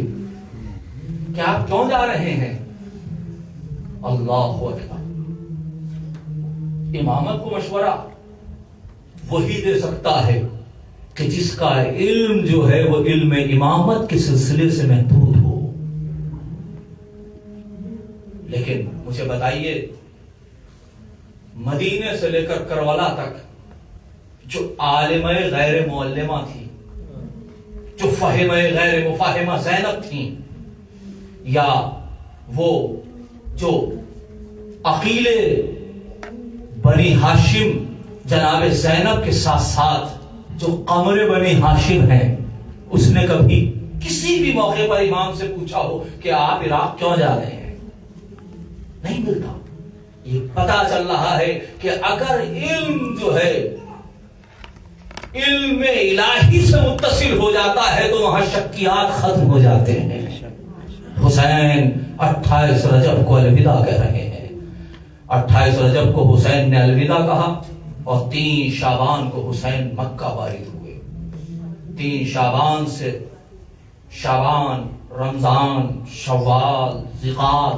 Speaker 1: کہ آپ کیوں جا رہے ہیں. اللہ اکبر. امامت کو مشورہ وہی دے سکتا ہے کہ جس کا علم جو ہے وہ علم امامت کے سلسلے سے محدود ہو. لیکن مجھے بتائیے، مدینے سے لے کر کربلا تک جو عالمہ غیر معلمہ تھی، جو فہمہ غیر مفاہمہ زینب تھیں، یا وہ جو عقیل بنی ہاشم جناب زینب کے ساتھ ساتھ جو قمر بنی ہاشم ہیں، اس نے کبھی کسی بھی موقع پر امام سے پوچھا ہو کہ آپ عراق کیوں جا رہے ہیں؟ نہیں ملتا. یہ پتا چل رہا ہے کہ اگر علم جو ہے علم الہی سے متصل ہو جاتا ہے تو وہاں شکیات ختم ہو جاتے ہیں. حسین 28 رجب کو الوداع کہہ رہے ہیں. 28 رجب کو حسین نے الوداع کہا اور 3 شعبان کو حسین مکہ وارد ہوئے. 3 شعبان سے شعبان، رمضان، شوال، ذیقعد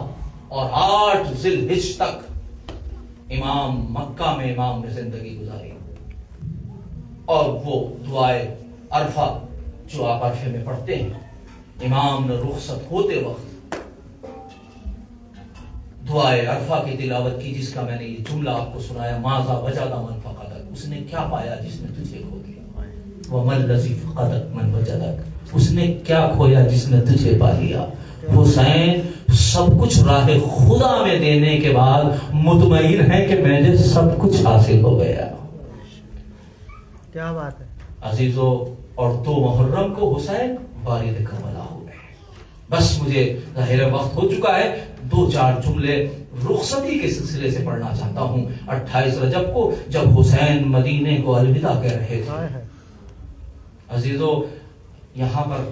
Speaker 1: اور 8 ذی الحجہ تک امام مکہ میں امام نے زندگی گزاری. اور وہ دعائے عرفہ جو آپ عرفے میں پڑھتے ہیں، امام نے رخصت ہوتے وقت دعائے عرفہ کی تلاوت کی، جس کا میں نے یہ جملہ آپ کو سنایا، ماذا وجد من فقدک، اس نے کیا پایا جس نے تجھے کھو دیا، وما الذی فقدک من وجدک، اس نے کیا کھویا جس نے تجھے پا لیا. حسین سب کچھ راہ خدا میں دینے کے بعد مطمئن ہے کہ مجھے سب کچھ حاصل ہو گیا.
Speaker 2: کیا بات ہے
Speaker 1: عزیزو. اور 2 محرم کو حسین وارد کربلا ہوئے. بس مجھے ظاہر وقت ہو چکا ہے، 2-4 جملے رخصتی کے سلسلے سے پڑھنا چاہتا ہوں. 28 رجب کو جب حسین مدینے کو الوداع کہہ رہے تھے، عزیزو یہاں پر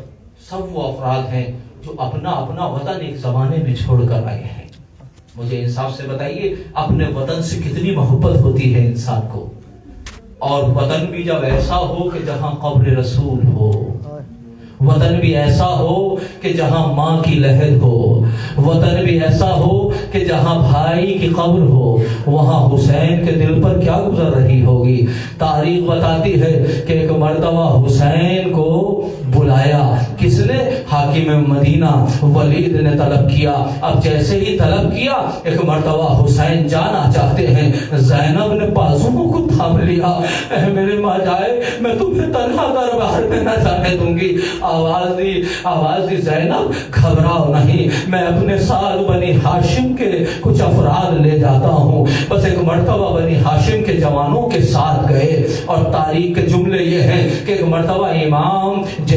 Speaker 1: سب وہ افراد ہیں جو اپنا اپنا وطن ایک زمانے میں چھوڑ کر آئے ہیں. مجھے انصاف سے بتائیے اپنے وطن سے کتنی محبت ہوتی ہے انسان کو، اور وطن بھی جب ایسا ہو کہ جہاں قبر رسول ہو، وطن بھی ایسا ہو کہ جہاں ماں کی لہد ہو، وطن بھی ایسا ہو کہ جہاں بھائی کی قبر ہو، وہاں حسین کے دل پر کیا گزر رہی ہوگی. تاریخ بتاتی ہے کہ ایک مرتبہ حسین کو بلایا کس نے؟ حاکم مدینہ ولید نے طلب کیا. اب جیسے ہی طلب کیا، ایک مرتبہ حسین جانا چاہتے ہیں، زینب نے بازوؤں کو تھام لیا. اے میرے ماں جائے، میں تمہیں تنہا دربار میں نہ جانے دوں گی. آواز دی زینب گھبراؤ نہیں، میں اپنے ساتھ بنی ہاشم کے کچھ افراد لے جاتا ہوں. بس ایک مرتبہ بنی ہاشم کے جوانوں کے ساتھ گئے، اور تاریخ کے جملے یہ ہیں کہ ایک مرتبہ امام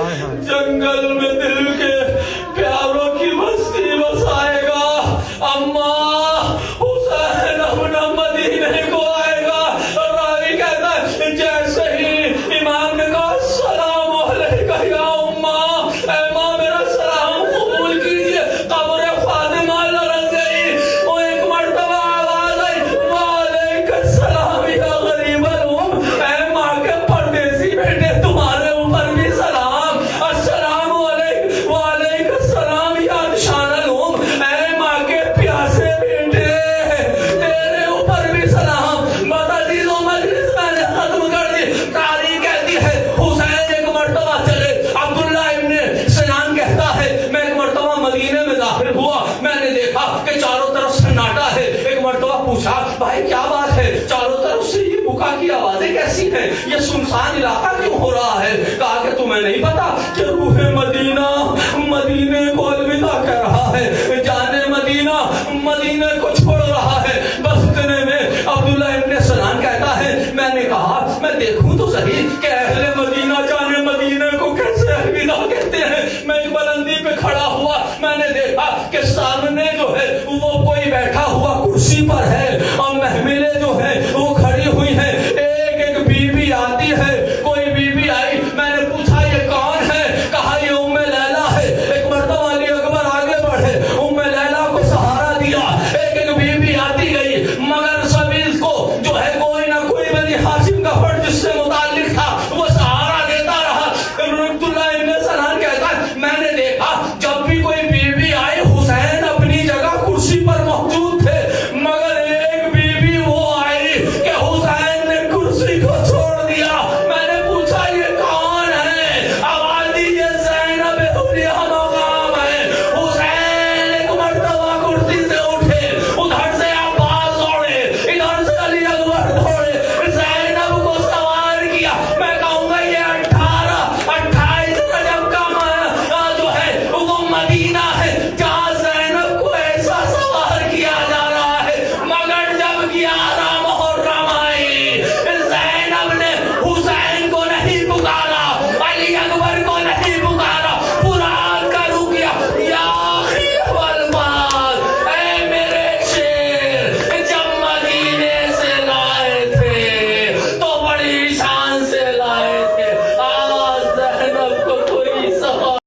Speaker 1: جنگل میں دل کے پیاروں کی بستی بسائے گا. اما حسین اپنا مدینے کو آئے گا. راوی کہتا ہے جیسے ہی امام نے کہا السلام علیکم یا اما، اے ماں میرا سلام قبول کیجئے، قبر فاطمہ لرز گئی. وہ ایک مرتبہ آواز آئی وعلیکم السلام یا غریب الام، اے ماں کے پردیسی بیٹے تمہارے اوپر بھی سلام. السلام علیکم وعلیکم السلام یا شان الام، اے ماں کے پیاسے بیٹے تیرے اوپر بھی سلام. بتا دیزو مجلس میں نے ختم کر دی. تاریخ کہتی ہے حسین ایک مرتبہ چلے. عبداللہ ابن سنان کہتا ہے میں ایک مرتبہ مدینے میں داخل ہوا، میں نے دیکھا کہ چاروں طرف سناٹا ہے. ایک مرتبہ پوچھا بھائی کیا بات ہے، چاروں طرف سے یہ بکا کی آوازیں کیسی ہیں، یہ سنسان علاقہ کیوں ہو رہا ہے؟ کہا کہ تمہیں نہیں پتا کہ روح مدینہ مدینے کو الوداع کہہ رہا ہے، جانے مدینہ مدینے کو چھوڑ رہا ہے. بس اتنے میں عبداللہ ابن سنان کہتا ہے میں نے کہا میں دیکھوں تو صحیح کہ اہل مدینہ جانے مدینے کو کیسے الوداع کہتے ہیں. میں ایک بلندی پہ کھڑا ہوا، میں نے دیکھا کہ سامنے جو ہے وہ کوئی بیٹھا ہوا کرسی پر ہے